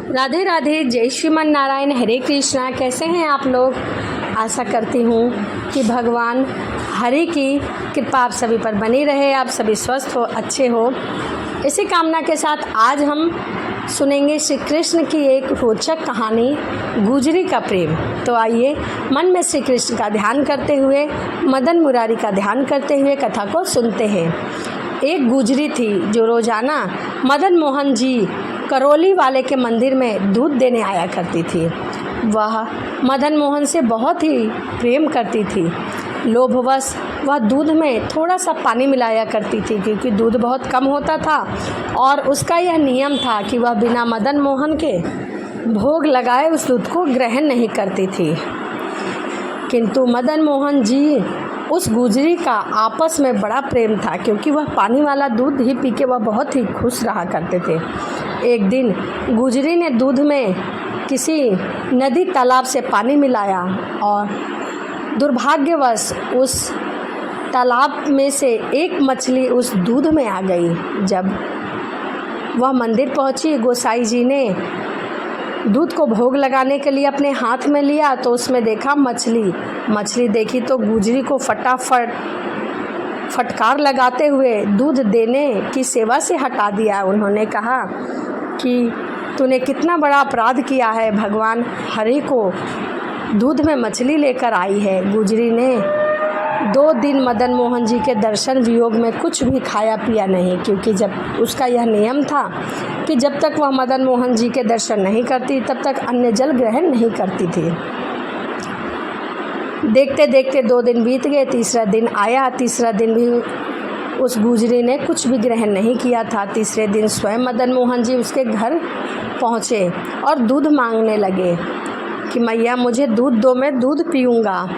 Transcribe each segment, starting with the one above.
राधे राधे, जय श्रीमान नारायण, हरे कृष्णा। कैसे हैं आप लोग? आशा करती हूँ कि भगवान हरि की कृपा आप सभी पर बनी रहे, आप सभी स्वस्थ हो, अच्छे हो। इसी कामना के साथ आज हम सुनेंगे श्री कृष्ण की एक रोचक कहानी, गुजरी का प्रेम। तो आइए मन में श्री कृष्ण का ध्यान करते हुए, मदन मुरारी का ध्यान करते हुए कथा को सुनते हैं। एक गुजरी थी जो रोजाना मदन मोहन जी करौली वाले के मंदिर में दूध देने आया करती थी। वह मदन मोहन से बहुत ही प्रेम करती थी। लोभवश वह दूध में थोड़ा सा पानी मिलाया करती थी, क्योंकि दूध बहुत कम होता था और उसका यह नियम था कि वह बिना मदन मोहन के भोग लगाए उस दूध को ग्रहण नहीं करती थी। किंतु मदन मोहन जी उस गुजरी का आपस में बड़ा प्रेम था, क्योंकि वह पानी वाला दूध ही पी के वह बहुत ही खुश रहा करते थे। एक दिन गुजरी ने दूध में किसी नदी तालाब से पानी मिलाया और दुर्भाग्यवश उस तालाब में से एक मछली उस दूध में आ गई। जब वह मंदिर पहुंची, गोसाई जी ने दूध को भोग लगाने के लिए अपने हाथ में लिया तो उसमें देखा मछली देखी तो गुजरी को फटकार लगाते हुए दूध देने की सेवा से हटा दिया। उन्होंने कहा कि तूने कितना बड़ा अपराध किया है, भगवान हरि को दूध में मछली लेकर आई है। गुजरी ने 2 दिन मदन मोहन जी के दर्शन वियोग में कुछ भी खाया पिया नहीं, क्योंकि जब उसका यह नियम था कि जब तक वह मदन मोहन जी के दर्शन नहीं करती तब तक अन्य जल ग्रहण नहीं करती थी। देखते देखते 2 दिन बीत गए, तीसरा दिन आया। तीसरा दिन भी उस गुजरी ने कुछ भी ग्रहण नहीं किया था। तीसरे दिन स्वयं मदन मोहन जी उसके घर पहुँचे और दूध मांगने लगे कि मैया मुझे दूध दो, मैं दूध पीऊँगा,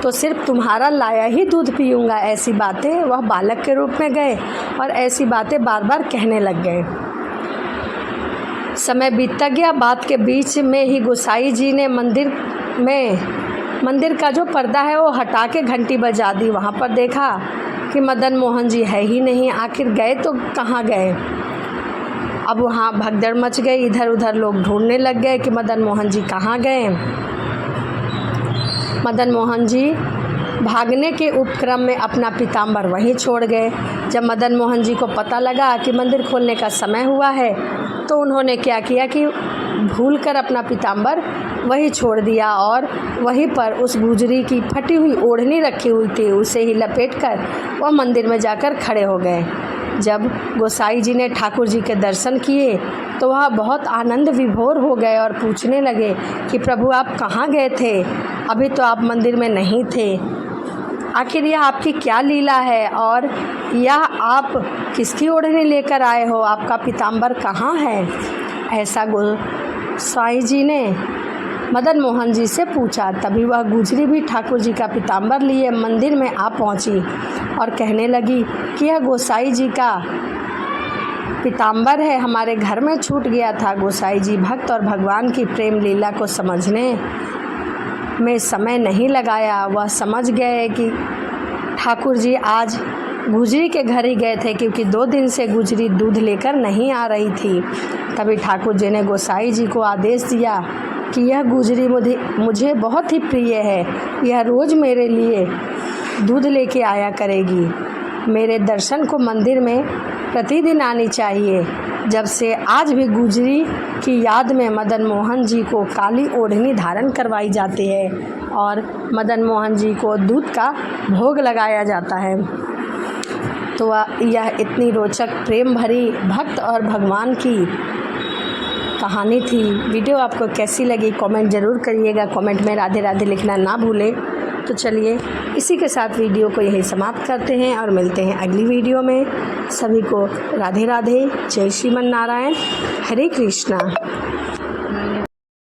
तो सिर्फ तुम्हारा लाया ही दूध पीऊँगा। ऐसी बातें वह बालक के रूप में गए और ऐसी बातें बार बार कहने लग गए। समय बीतता गया। बात के बीच में ही गोसाई जी ने मंदिर का जो पर्दा है वो हटा के घंटी बजा दी। वहाँ पर देखा कि मदन मोहन जी है ही नहीं। आखिर गए तो कहाँ गए? अब वहाँ भगदड़ मच गई। इधर उधर लोग ढूंढने लग गए कि मदन मोहन जी कहाँ गए। मदन मोहन जी भागने के उपक्रम में अपना पीताम्बर वहीं छोड़ गए। जब मदन मोहन जी को पता लगा कि मंदिर खोलने का समय हुआ है तो उन्होंने क्या किया कि भूलकर अपना पीताम्बर वहीं छोड़ दिया और वहीं पर उस गुजरी की फटी हुई ओढ़नी रखी हुई थी, उसे ही लपेटकर वह मंदिर में जाकर खड़े हो गए। जब गोसाई जी ने ठाकुर जी के दर्शन किए तो वह बहुत आनंद विभोर हो गए और पूछने लगे कि प्रभु आप कहाँ गए थे? अभी तो आप मंदिर में नहीं थे। आखिर यह आपकी क्या लीला है और यह आप किसकी ओढ़नी लेकर आए हो? आपका पीताम्बर कहाँ है? ऐसा गोसाई जी ने मदन मोहन जी से पूछा। तभी वह गुजरी भी ठाकुर जी का पीताम्बर लिए मंदिर में आ पहुंची और कहने लगी कि यह गोसाई जी का पीताम्बर है, हमारे घर में छूट गया था। गोसाई जी भक्त और भगवान की प्रेम लीला को समझने में समय नहीं लगाया। वह समझ गए कि ठाकुर जी आज गुजरी के घर ही गए थे, क्योंकि 2 दिन से गुजरी दूध लेकर नहीं आ रही थी। तभी ठाकुर जी ने गोसाई जी को आदेश दिया कि यह गुजरी मुझे बहुत ही प्रिय है, यह रोज़ मेरे लिए दूध लेके आया करेगी। मेरे दर्शन को मंदिर में प्रतिदिन आनी चाहिए। जब से आज भी गुजरी की याद में मदन मोहन जी को काली ओढ़नी धारण करवाई जाती है और मदन मोहन जी को दूध का भोग लगाया जाता है। तो यह इतनी रोचक प्रेम भरी भक्त और भगवान की कहानी थी। वीडियो आपको कैसी लगी कमेंट ज़रूर करिएगा। कमेंट में राधे राधे लिखना ना भूलें। तो चलिए इसी के साथ वीडियो को यहीं समाप्त करते हैं और मिलते हैं अगली वीडियो में। सभी को राधे राधे, जय श्रीमन नारायण, हरे कृष्णा।